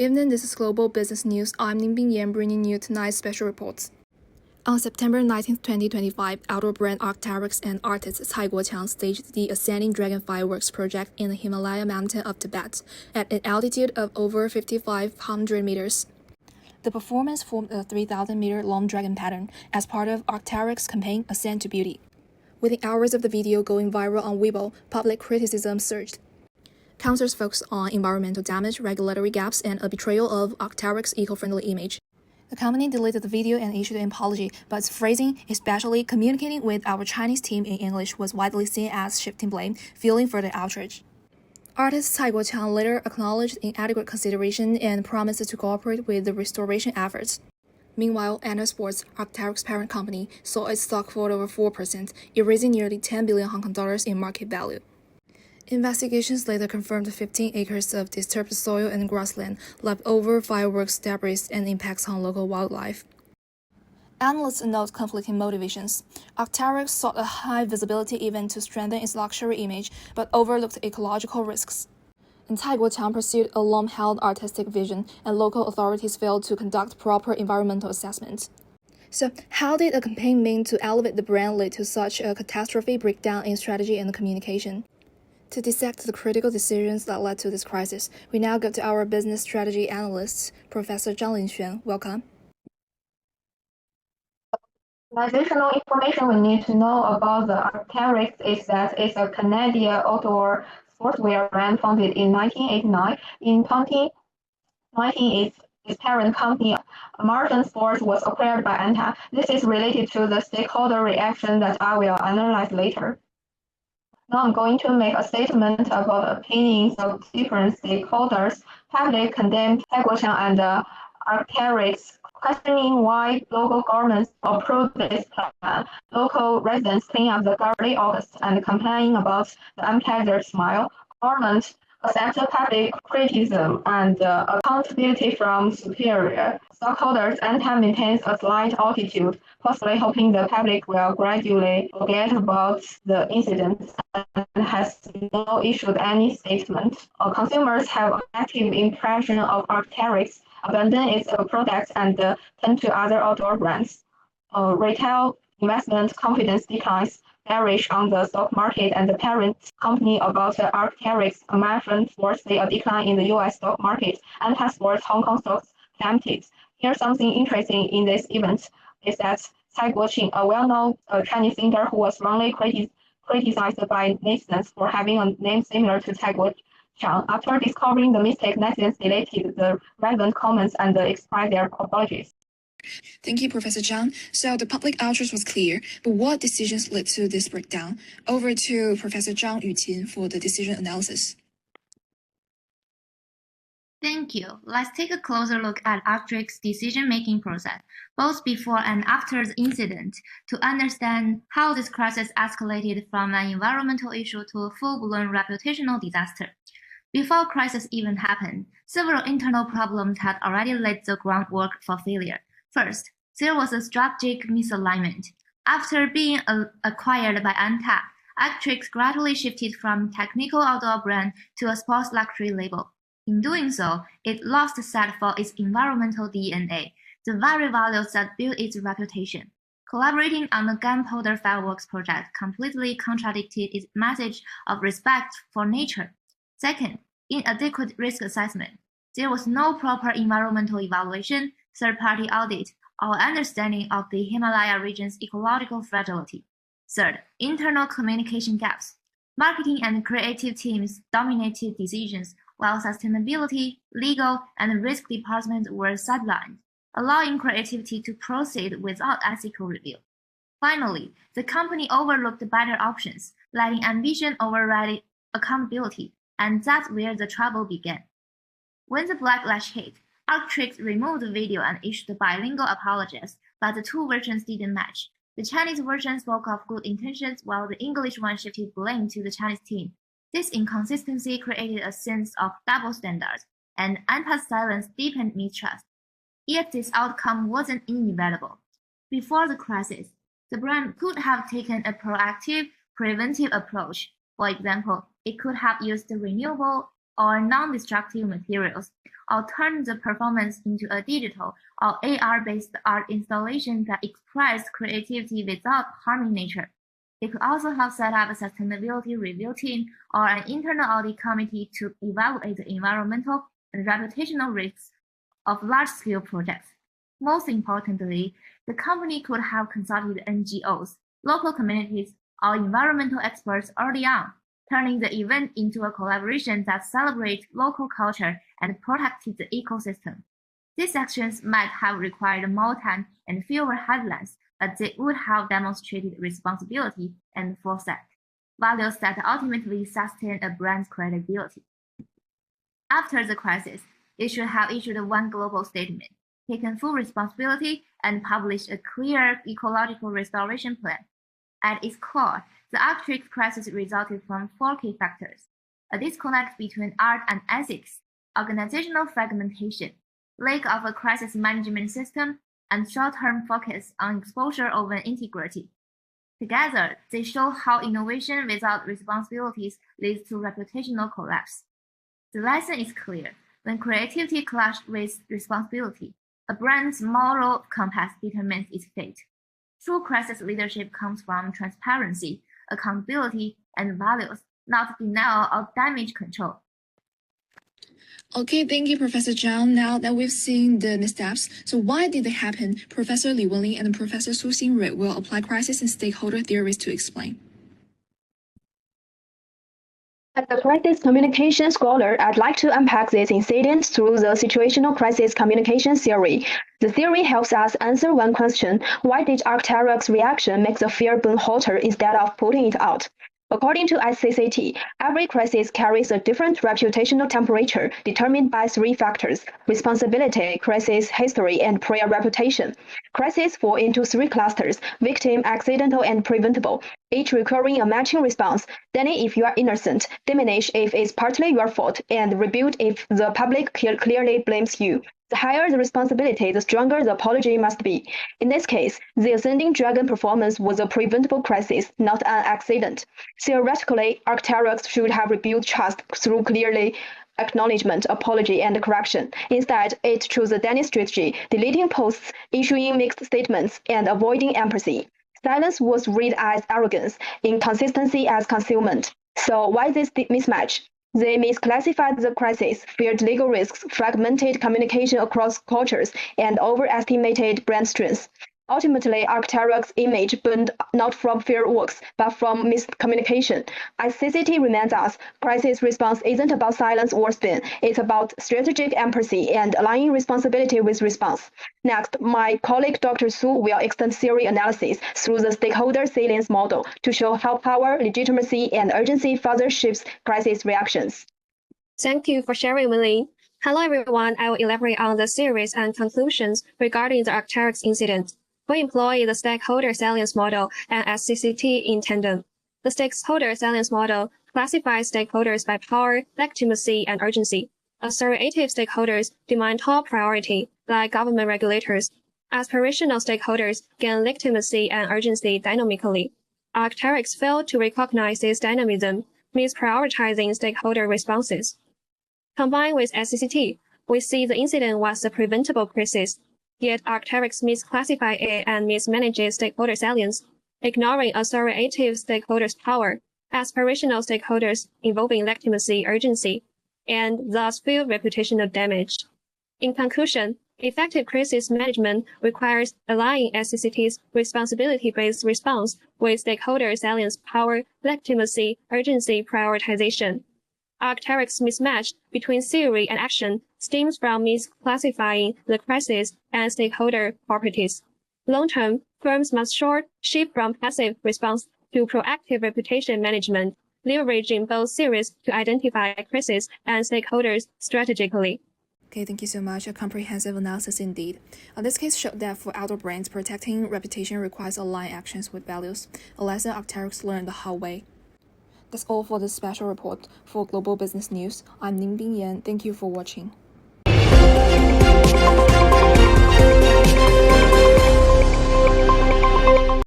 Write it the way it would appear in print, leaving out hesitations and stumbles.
evening, this is Global Business News. I'm Ningbing Yan bringing you tonight's special reports. On September 19, 2025, outdoor brand Arc'teryx and artist Cai Guoqiang staged the Ascending Dragon Fireworks project in the Himalaya mountain of Tibet at an altitude of over 5,500 meters. The performance formed a 3,000-meter-long dragon pattern as part of Arc'teryx's campaign Ascend to Beauty. Within hours of the video going viral on Weibo, public criticism surged. Concerns focused on environmental damage, regulatory gaps, and a betrayal of Arc'teryx's eco-friendly image. The company deleted the video and issued an apology, but its phrasing, especially communicating with our Chinese team in English, was widely seen as shifting blame, fueling further outrage. Artist Cai Guoqiang later acknowledged inadequate consideration and promised to cooperate with the restoration efforts. Meanwhile, Anta Sports, Arc'teryx's parent company, saw its stock fall over 4%, erasing nearly 10 billion Hong Kong dollars in market value. Investigations later confirmed 15 acres of disturbed soil and grassland left over fireworks debris and impacts on local wildlife. Analysts note conflicting motivations. Arc'teryx sought a high-visibility event to strengthen its luxury image, but overlooked ecological risks. And Cai Guoqiang pursued a long-held artistic vision, and local authorities failed to conduct proper environmental assessment. So, how did a campaign meant to elevate the brand lead to such a catastrophic breakdown in strategy and communication? To dissect the critical decisions that led to this crisis, we now go to our business strategy analyst, Professor Zhang Linxuan. Welcome. Additional information we need to know about the Arc'teryx is that it's a Canadian outdoor sportswear brand founded in 1989. In 2019, its parent company, Martian Sports, was acquired by Anta. This is related to the stakeholder reaction that I will analyze later. Now I'm going to make a statement about the opinions of different stakeholders. Public condemned Cai Guoqiang and Arc'teryx, questioning why local governments approved this plan. Local residents clean up the garbage August and complaining about the unpleasant smell. Government accepted public criticism and accountability from superior stockholders. Anta maintains a slight altitude, possibly hoping the public will gradually forget about the incident and has not issued any statement. Consumers have a negative impression of Arc'teryx, abandon its products, and turn to other outdoor brands. Retail investment confidence declines, bearish on the stock market, and the parent company about Arc'teryx, Martian Sports, see a decline in the U.S. stock market, and Anta Sports Hong Kong stocks plummeted. Here's something interesting in this event is that Cai Guoqiang, a well-known Chinese singer who was wrongly criticized by netizens for having a name similar to Cai Guoqiang. After discovering the mistake, netizens deleted the relevant comments and expressed their apologies. Thank you, Professor Zhang. So the public outrage was clear, but what decisions led to this breakdown? Over to Professor Zhang Yuqin for the decision analysis. Thank you. Let's take a closer look at Arc'teryx's decision-making process, both before and after the incident, to understand how this crisis escalated from an environmental issue to a full-blown reputational disaster. Before crisis even happened, several internal problems had already laid the groundwork for failure. First, there was a strategic misalignment. After being acquired by Anta, Arc'teryx gradually shifted from technical outdoor brand to a sports luxury label. In doing so, it lost sight for its environmental DNA, the very values that built its reputation. Collaborating on the Gunpowder Fireworks project completely contradicted its message of respect for nature. Second, inadequate risk assessment. There was no proper environmental evaluation, third-party audit, or understanding of the Himalaya region's ecological fragility. Third, internal communication gaps. Marketing and creative teams dominated decisions, while sustainability, legal, and risk departments were sidelined, allowing creativity to proceed without ethical review. Finally, the company overlooked better options, letting ambition override accountability, and that's where the trouble began. When the backlash hit, Arc'teryx removed the video and issued bilingual apologies, but the two versions didn't match. The Chinese version spoke of good intentions, while the English one shifted blame to the Chinese team. This inconsistency created a sense of double standards, and Anta's silence deepened mistrust. Yet this outcome wasn't inevitable. Before the crisis, the brand could have taken a proactive, preventive approach. For example, it could have used renewable or non-destructive materials, or turn the performance into a digital or AR-based art installation that express creativity without harming nature. They could also help set up a sustainability review team or an internal audit committee to evaluate the environmental and reputational risks of large-scale projects. Most importantly, the company could have consulted NGOs, local communities, or environmental experts early on, turning the event into a collaboration that celebrates local culture and protected the ecosystem. These actions might have required more time and fewer headlines, but they would have demonstrated responsibility and foresight, values that ultimately sustain a brand's credibility. After the crisis, it should have issued one global statement, taken full responsibility, and published a clear ecological restoration plan. At its core, the Arcturix crisis resulted from four key factors: a disconnect between art and ethics, organizational fragmentation, lack of a crisis management system, and short-term focus on exposure over integrity. Together, they show how innovation without responsibilities leads to reputational collapse. The lesson is clear: when creativity clashes with responsibility, a brand's moral compass determines its fate. True crisis leadership comes from transparency, accountability, and values, not denial or damage control. Okay, thank you, Professor Zhang. Now that we've seen the missteps, so why did they happen? Professor Li Wenling and Professor Su Xinrui will apply crisis and stakeholder theories to explain. As a crisis communication scholar, I'd like to unpack these incidents through the situational crisis communication theory. The theory helps us answer one question: why did Arc'teryx's reaction make the fear burn hotter instead of putting it out? According to SCCT, every crisis carries a different reputational temperature determined by three factors: responsibility, crisis history, and prior reputation. Crises fall into three clusters: victim, accidental, and preventable, each requiring a matching response: deny if you are innocent, diminish if it's partly your fault, and rebuild if the public clearly blames you. The higher the responsibility, the stronger the apology must be. In this case, the Ascending Dragon performance was a preventable crisis, not an accident. Theoretically, Arc'teryx should have rebuilt trust through clearly acknowledgement, apology, and correction. Instead, it chose a Danish strategy, deleting posts, issuing mixed statements, and avoiding empathy. Silence was read as arrogance, inconsistency as concealment. So why this mismatch? They misclassified the crisis, feared legal risks, fragmented communication across cultures, and overestimated brand strength. Ultimately, Arc'teryx's image burned not from fireworks, but from miscommunication. As CCT reminds us, crisis response isn't about silence or spin. It's about strategic empathy and aligning responsibility with response. Next, my colleague Dr. Su will extend theory analysis through the stakeholder salience model to show how power, legitimacy, and urgency further shapes crisis reactions. Thank you for sharing, Wenling. Hello, everyone. I will elaborate on the theories and conclusions regarding the Arc'teryx incident. We employ the stakeholder salience model and SCCT in tandem. The stakeholder salience model classifies stakeholders by power, legitimacy, and urgency. Authoritative stakeholders demand top priority, like government regulators. Aspirational stakeholders gain legitimacy and urgency dynamically. Arc'teryx failed to recognize this dynamism, misprioritizing stakeholder responses. Combined with SCCT, we see the incident was a preventable crisis. Yet Arc'teryx misclassified it and mismanages stakeholder salience, ignoring authoritative stakeholders' power, aspirational stakeholders involving legitimacy, urgency, and thus feel reputational damage. In conclusion, effective crisis management requires aligning SCCT's responsibility-based response with stakeholder salience, power, legitimacy, urgency prioritization. Arc'teryx's mismatch between theory and action stems from misclassifying the crisis and stakeholder properties. Long-term, firms must shift from passive response to proactive reputation management, leveraging both theories to identify crises and stakeholders strategically. Okay, thank you so much. A comprehensive analysis indeed. This case showed that for outdoor brands, protecting reputation requires aligned actions with values, a lesson Arc'teryx learned the hard way. That's all for this special report. For Global Business News, I'm Ningbing Yan. Thank you for watching.